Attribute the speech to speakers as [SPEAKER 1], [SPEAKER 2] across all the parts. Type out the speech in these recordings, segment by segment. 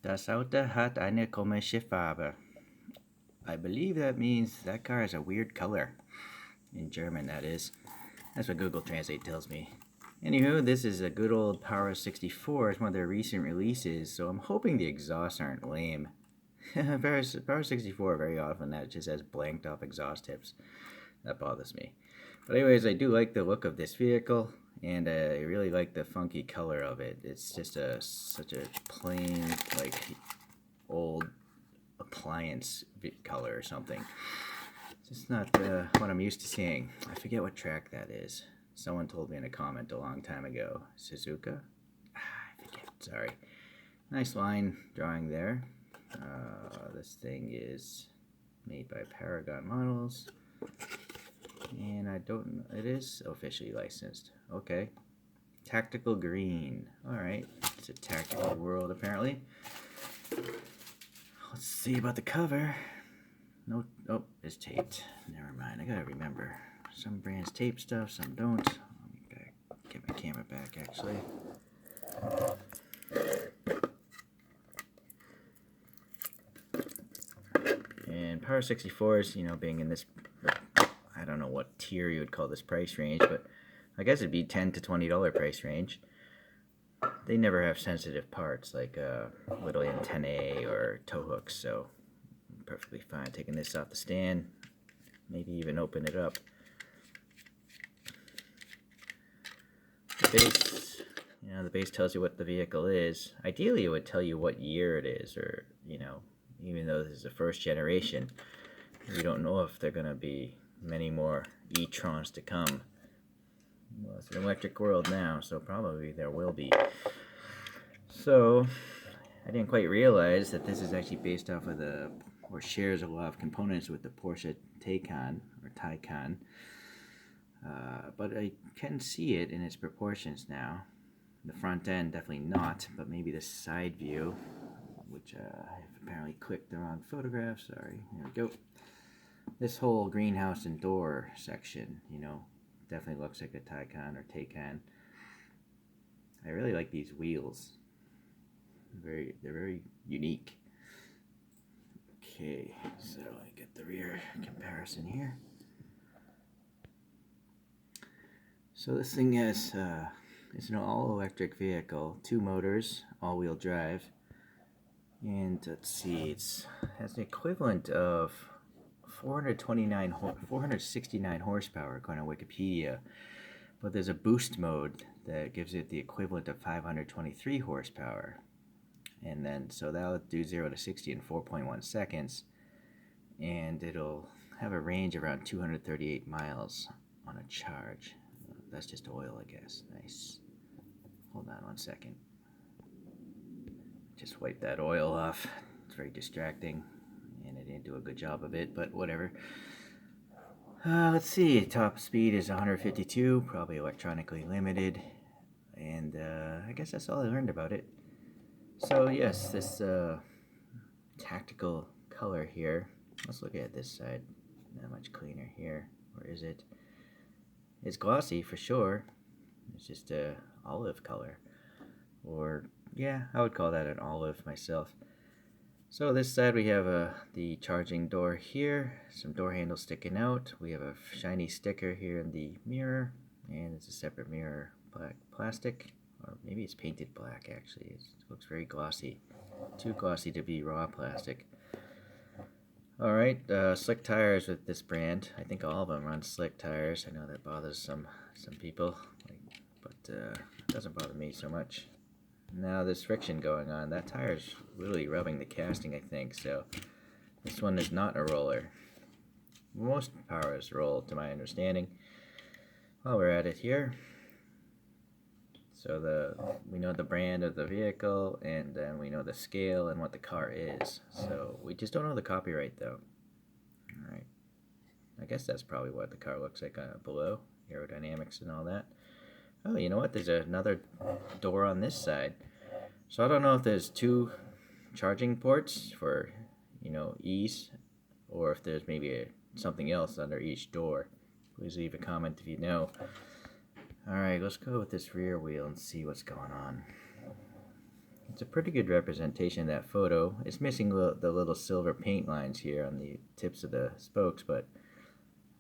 [SPEAKER 1] Das Auto hat eine komische Farbe. I believe that means that car has a weird color. In German, that is. That's what Google Translate tells me. Anywho, this is a good old Para64. It's one of their recent releases, so I'm hoping the exhausts aren't lame. Para64, very often that just has blanked off exhaust tips. That bothers me. But anyways, I do like the look of this vehicle, and I really like the funky color of it. It's just such a plain, like, old appliance color or something. It's just not what I'm used to seeing. I forget what track that is. Someone told me in a comment a long time ago. Suzuka? I forget. Sorry. Nice line drawing there. This thing is made by Paragon Models. And I don't know. It is officially licensed. Okay. Tactical green. Alright. It's a tactical world, apparently. Let's see about the cover. No, oh, it's taped. Never mind. I gotta remember. Some brands tape stuff, some don't. Let me get my camera back, actually. And Para64s, you know, being in this, I don't know what tier you would call this price range, but I guess it'd be $10 to $20 price range. They never have sensitive parts like little antennae or tow hooks, so I'm perfectly fine taking this off the stand. Maybe even open it up. The base, you know, the base tells you what the vehicle is. Ideally, it would tell you what year it is, or, you know, even though this is the first generation, we don't know if there are going to be many more E-Trons to come. Well, it's an electric world now, so probably there will be. So, I didn't quite realize that this is actually based off of or shares a lot of components with the Porsche Taycan, or Taycan. But I can see it in its proportions now. The front end, definitely not, but maybe the side view, which I've apparently clicked the wrong photograph. Sorry, there we go. This whole greenhouse and door section, you know, definitely looks like a Taycan or Taycan. I really like these wheels. They're very unique. Okay, so I get the rear comparison here. So this thing has, it's an all-electric vehicle, 2 motors, all-wheel drive, and let's see, it has an equivalent of 469 horsepower according to Wikipedia, but there's a boost mode that gives it the equivalent of 523 horsepower, and then so that'll do 0 to 60 in 4.1 seconds, and it'll have a range around 238 miles on a charge. That's just oil, I guess. Nice. Hold on 1 second. Just wipe that oil off. It's very distracting, and I didn't do a good job of it, but whatever. Let's see. Top speed is 152, probably electronically limited, and I guess that's all I learned about it. So yes, this tactical color here. Let's look at this side. Not much cleaner here. Or is it? It's glossy for sure. It's just a olive color, or yeah, I would call that an olive myself. So this side we have the charging door here, some door handles sticking out. We have a shiny sticker here in the mirror, and it's a separate mirror, black plastic, or maybe it's painted black actually. It looks very glossy, too glossy to be raw plastic. Alright, slick tires with this brand. I think all of them run slick tires. I know that bothers some people, but it doesn't bother me so much. Now there's friction going on. That tire's really rubbing the casting, I think, so this one is not a roller. Most powers roll, to my understanding. While we're at it here, so we know the brand of the vehicle, and then we know the scale and what the car is. So we just don't know the copyright though. Alright. I guess that's probably what the car looks like below. Aerodynamics and all that. Oh, you know what? There's another door on this side. So I don't know if there's 2 charging ports for, you know, ease, or if there's maybe something else under each door. Please leave a comment if you know. Alright, let's go with this rear wheel and see what's going on. It's a pretty good representation of that photo. It's missing the little silver paint lines here on the tips of the spokes, but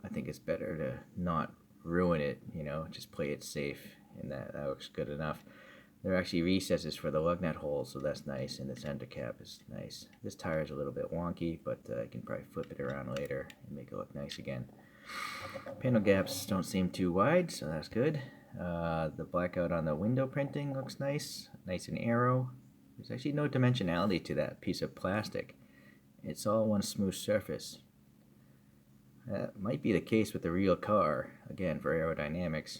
[SPEAKER 1] I think it's better to not ruin it, you know, just play it safe, and that looks good enough. There are actually recesses for the lug nut holes, so that's nice, and the center cap is nice. This tire is a little bit wonky, but I can probably flip it around later and make it look nice again. Panel gaps don't seem too wide, so that's good. The blackout on the window printing looks nice and arrow. There's actually no dimensionality to that piece of plastic. It's all one smooth surface. That might be the case with the real car, again, for aerodynamics.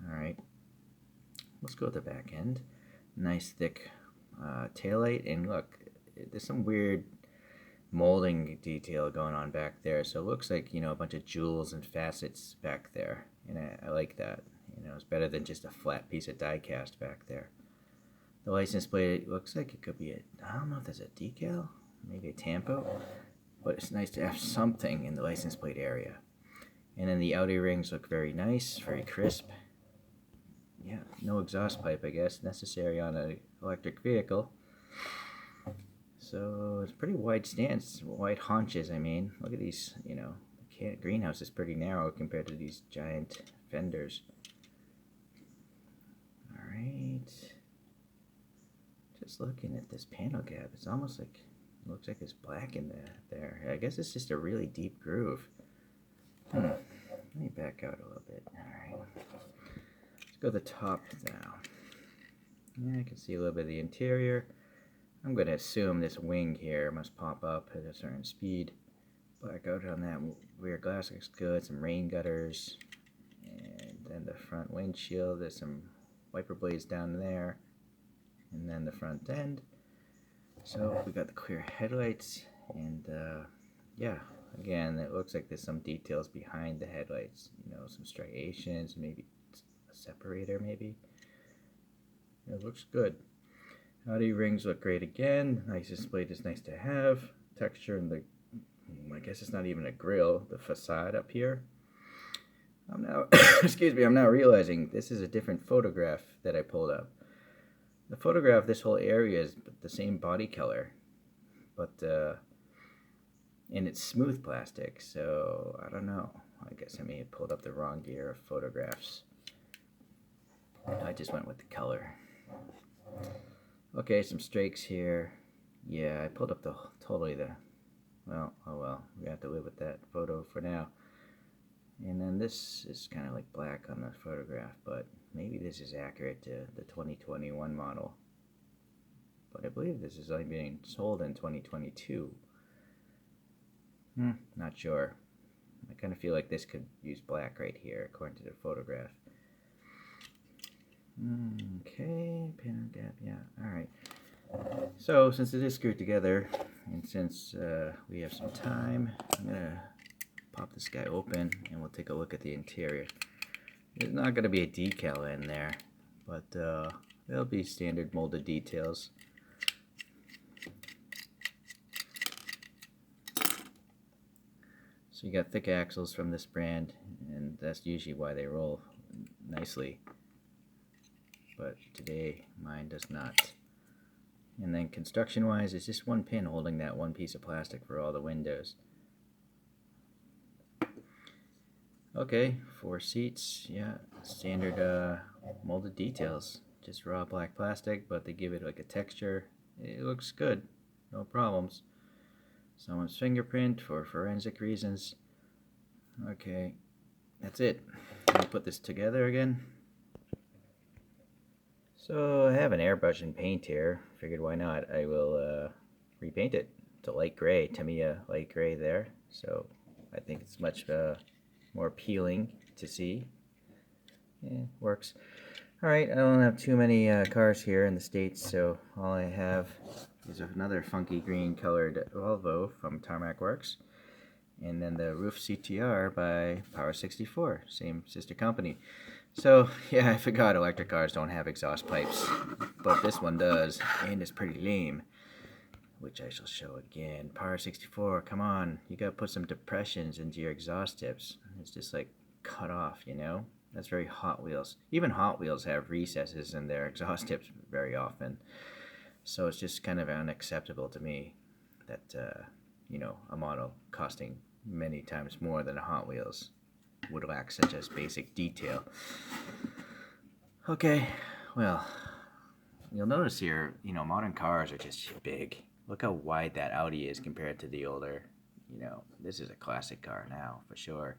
[SPEAKER 1] Alright, let's go with the back end. Nice thick taillight, and look, there's some weird molding detail going on back there, so it looks like, you know, a bunch of jewels and facets back there, and I like that. You know, it's better than just a flat piece of diecast back there. The license plate looks like it could be I don't know if there's a decal, maybe a tampo, but it's nice to have something in the license plate area. And then the Audi rings look very nice, very crisp. Yeah, no exhaust pipe, I guess, necessary on an electric vehicle. So it's pretty wide stance, wide haunches, I mean. Look at these, you know, the greenhouse is pretty narrow compared to these giant fenders. Alright. Just looking at this panel gap, it's almost like, looks like it's black in there. I guess it's just a really deep groove. Let me back out a little bit. Alright. Let's go to the top now. Yeah, I can see a little bit of the interior. I'm going to assume this wing here must pop up at a certain speed. Blackout on that rear glass looks good. Some rain gutters. And then the front windshield. There's some wiper blades down there. And then the front end. So we got the clear headlights. And yeah, again, it looks like there's some details behind the headlights. You know, some striations, maybe a separator maybe. It looks good. Audi rings look great again. License plate is nice to have. Texture in the, I guess it's not even a grill, the facade up here. I'm now, excuse me, I'm now realizing this is a different photograph that I pulled up. The photograph, this whole area is the same body color, but and it's smooth plastic, so I don't know. I guess I may have pulled up the wrong gear of photographs. I just went with the color. Okay, some strakes here. Yeah, I pulled up well, oh well, we have to live with that photo for now. And then this is kind of like black on the photograph, but maybe this is accurate to the 2021 model. But I believe this is only being sold in 2022. Not sure. I kind of feel like this could use black right here, according to the photograph. Okay, panel gap, yeah, alright. So, since it is screwed together, and since we have some time, I'm going to pop this guy open, and we'll take a look at the interior. There's not going to be a decal in there, but there'll be standard molded details. So you got thick axles from this brand, and that's usually why they roll nicely. But today mine does not. And then construction wise, it's just one pin holding that one piece of plastic for all the windows. Okay, 4 seats, yeah, standard molded details, just raw black plastic, but they give it like a texture. It looks good, no problems. Someone's fingerprint for forensic reasons. Okay, that's it. I'll put this together again. So I have an airbrush and paint here. Figured why not? I will repaint it to light gray. Tamiya light gray there. So I think it's much more appealing to see. Yeah, works. Alright, I don't have too many cars here in the States, so all I have is another funky green colored Volvo from Tarmac Works. And then the roof CTR by Para64, same sister company. So, yeah, I forgot electric cars don't have exhaust pipes, but this one does, and it's pretty lame, which I shall show again. Para64, come on, you gotta put some depressions into your exhaust tips. It's just like cut off, you know? That's very Hot Wheels. Even Hot Wheels have recesses in their exhaust tips very often. So it's just kind of unacceptable to me that, you know, a model costing many times more than a Hot Wheels would lack such as basic detail. Okay, well, you'll notice here, you know, modern cars are just big. Look how wide that Audi is compared to the older, you know, this is a classic car now, for sure.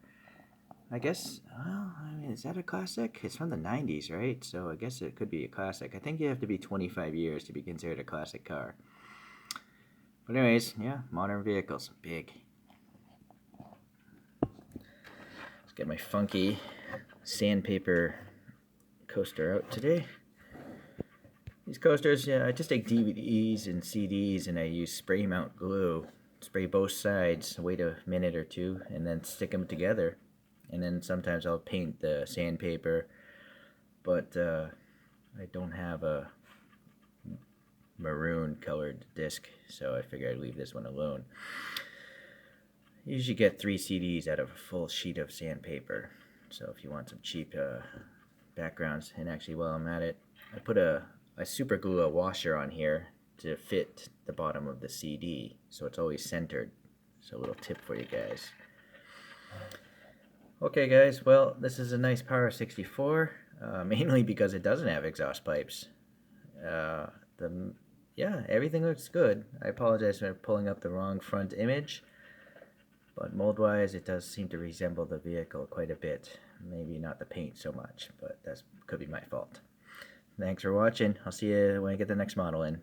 [SPEAKER 1] I guess, well, I mean, is that a classic? It's from the 90s, right? So I guess it could be a classic. I think you have to be 25 years to be considered a classic car. But anyways, yeah, modern vehicles, big. Let's get my funky Sandpaper Coaster out today. These coasters, yeah, I just take DVDs and CDs and I use spray mount glue. Spray both sides, wait a minute or two, and then stick them together. And then sometimes I'll paint the sandpaper, but I don't have a maroon colored disc, so I figured I'd leave this one alone. You usually get 3 CDs out of a full sheet of sandpaper, so if you want some cheap backgrounds. And actually, while I'm at it, I super glue a washer on here to fit the bottom of the CD, so it's always centered. So a little tip for you guys. Okay guys, well, this is a nice Para64, mainly because it doesn't have exhaust pipes. Yeah, everything looks good. I apologize for pulling up the wrong front image, but mold-wise it does seem to resemble the vehicle quite a bit. Maybe not the paint so much, but that could be my fault. Thanks for watching. I'll see you when I get the next model in.